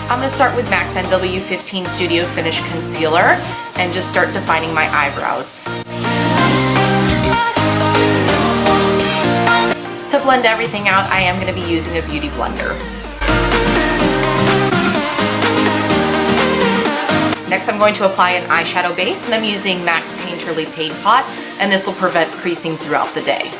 I'm going to start with MAC's NW15 Studio Finish Concealer and just start defining my eyebrows. To blend everything out, I am going to be using a beauty blender. Next, I'm going to apply an eyeshadow base, and I'm using MAC's Painterly Paint Pot, and this will prevent creasing throughout the day.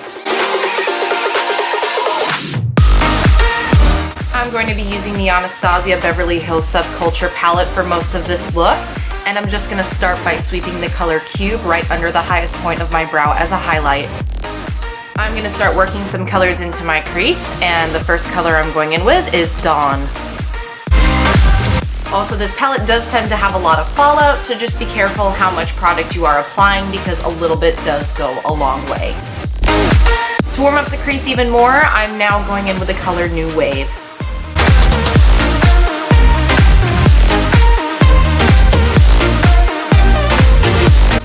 I'm going to be using the Anastasia Beverly Hills Subculture palette for most of this look, and I'm just going to start by sweeping the color Cube right under the highest point of my brow as a highlight. I'm going to start working some colors into my crease, and the first color I'm going in with is Dawn. Also, this palette does tend to have a lot of fallout, so just be careful how much product you are applying because a little bit does go a long way. To warm up the crease even more, I'm now going in with the color New Wave.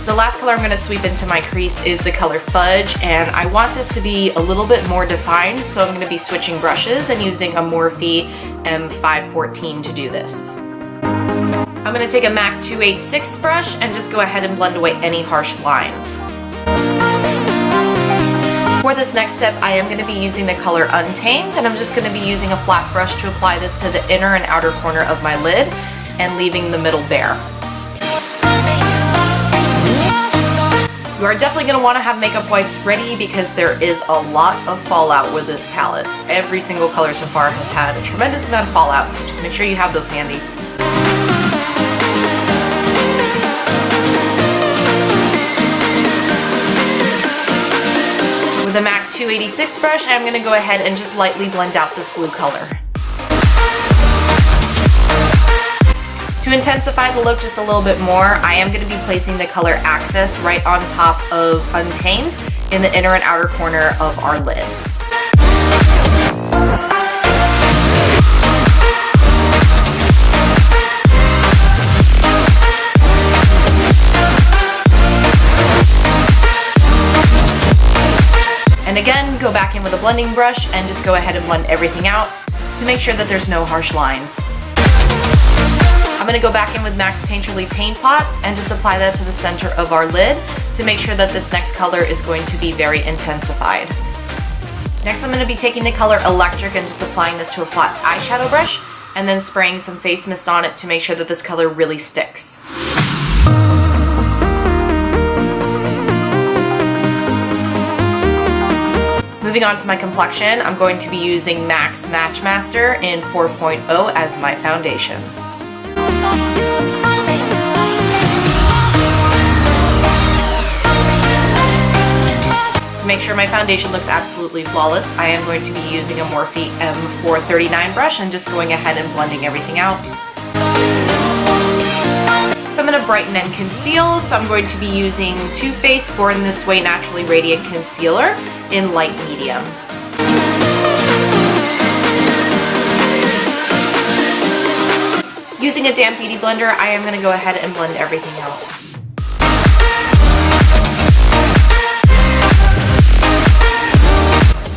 The last color I'm going to sweep into my crease is the color Fudge, and I want this to be a little bit more defined, so I'm going to be switching brushes and using a Morphe M514 to do this. I'm going to take a MAC 286 brush and just go ahead and blend away any harsh lines. For this next step, I am going to be using the color Untamed, and I'm just going to be using a flat brush to apply this to the inner and outer corner of my lid and leaving the middle bare. You are definitely going to want to have makeup wipes ready because there is a lot of fallout with this palette. Every single color so far has had a tremendous amount of fallout, so just make sure you have those handy. With the MAC 286 brush, I'm going to go ahead and just lightly blend out this blue color. To intensify the look just a little bit more, I am going to be placing the color Access right on top of Untamed in the inner and outer corner of our lid. And again, go back in with a blending brush and just go ahead and blend everything out to make sure that there's no harsh lines. I'm going to go back in with MAC's Painterly Paint Pot and just apply that to the center of our lid to make sure that this next color is going to be very intensified. Next, I'm going to be taking the color Electric and just applying this to a flat eyeshadow brush and then spraying some face mist on it to make sure that this color really sticks. Moving on to my complexion, I'm going to be using MAC's MATCHMASTER in 4.0 as my foundation. To make sure my foundation looks absolutely flawless, I am going to be using a Morphe M439 brush and just going ahead and blending everything out. So I'm going to brighten and conceal, so I'm going to be using Too Faced Born This Way Naturally Radiant Concealer in light medium. Using a damp beauty blender, I am going to go ahead and blend everything out.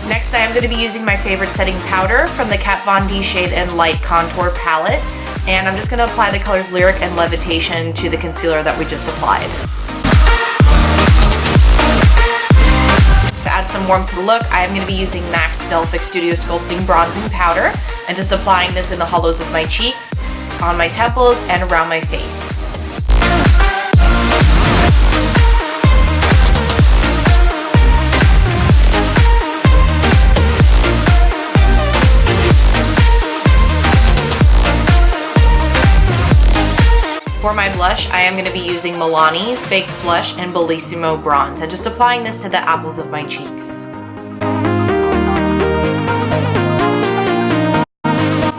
Next, I am going to be using my favorite setting powder from the Kat Von D Shade and Light Contour Palette, and I'm just going to apply the colors Lyric and Levitation to the concealer that we just applied. To add some warmth to the look, I am going to be using MAC's Delphic Studio Sculpting Bronzing Powder and just applying this in the hollows of my cheeks, on my temples, and around my face. For my blush, I am going to be using MILANI's Baked Blush in Bellissimo Bronze and just applying this to the apples of my cheeks.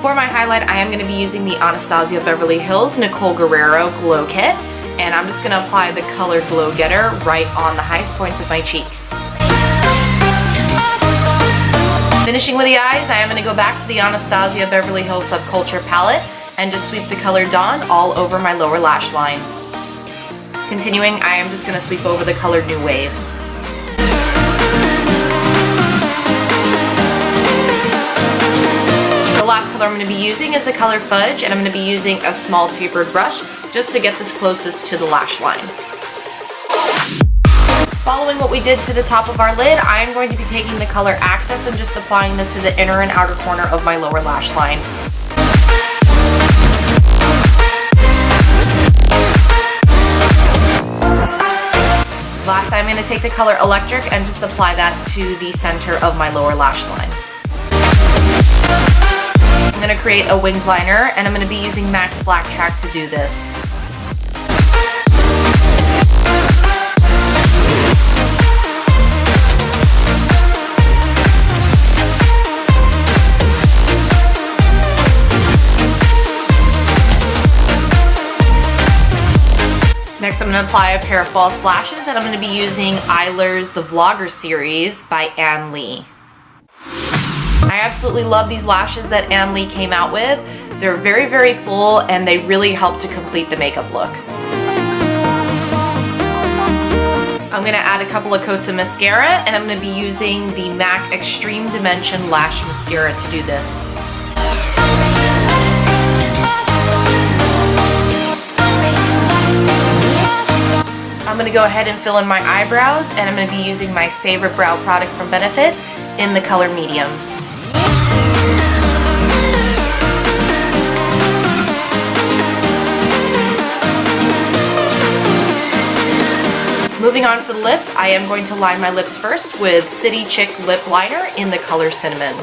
For my highlight, I am going to be using the Anastasia Beverly Hills Nicole Guerrero Glow Kit, and I'm just going to apply the color Glow Getter right on the highest points of my cheeks. Finishing with the eyes, I am going to go back to the Anastasia Beverly Hills Subculture palette and just sweep the color Dawn all over my lower lash line. Continuing, I am just going to sweep over the color New Wave. The last color I'm going to be using is the color Fudge, and I'm going to be using a small tapered brush just to get this closest to the lash line. Following what we did to the top of our lid, I am going to be taking the color Access and just applying this to the inner and outer corner of my lower lash line. Last, I'm going to take the color Electric and just apply that to the center of my lower lash line. I'm going to create a winged liner, and I'm going to be using MAC's Black Track to do this. Next, I'm going to apply a pair of false lashes, and I'm going to be using Eyeler's The Vlogger Series by Ann Lee. I absolutely love these lashes that Ann Lee came out with. They're very, very full, and they really help to complete the makeup look. I'm going to add a couple of coats of mascara, and I'm going to be using the MAC Extreme Dimension Lash Mascara to do this. I'm going to go ahead and fill in my eyebrows, and I'm going to be using my favorite brow product from Benefit in the color Medium. Moving on for the lips, I am going to line my lips first with CHIC Lip Liner in the color Cinnamon.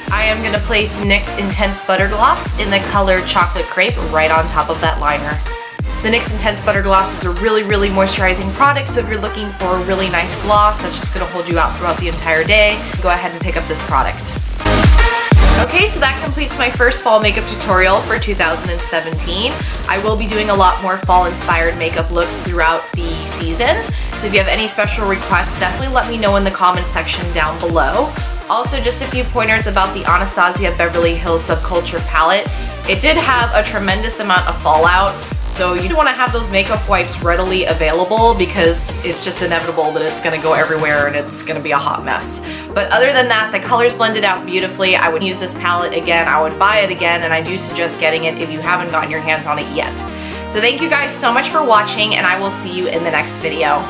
I am going to place NYX Intense Butter Gloss in the color Chocolate Crepe right on top of that liner. The NYX Intense Butter Gloss is a really, really moisturizing product, so if you're looking for a really nice gloss that's just going to hold you out throughout the entire day, go ahead and pick up this product. Okay, so that completes my first fall makeup tutorial for 2017. I will be doing a lot more fall-inspired makeup looks throughout the season, so if you have any special requests, definitely let me know in the comment section down below. Also, just a few pointers about the Anastasia Beverly Hills Subculture palette. It did have a tremendous amount of fallout, so you don't want to have those makeup wipes readily available because it's just inevitable that it's going to go everywhere and it's going to be a hot mess. But other than that, the colors blended out beautifully. I would use this palette again, I would buy it again, and I do suggest getting it if you haven't gotten your hands on it yet. So thank you guys so much for watching, and I will see you in the next video.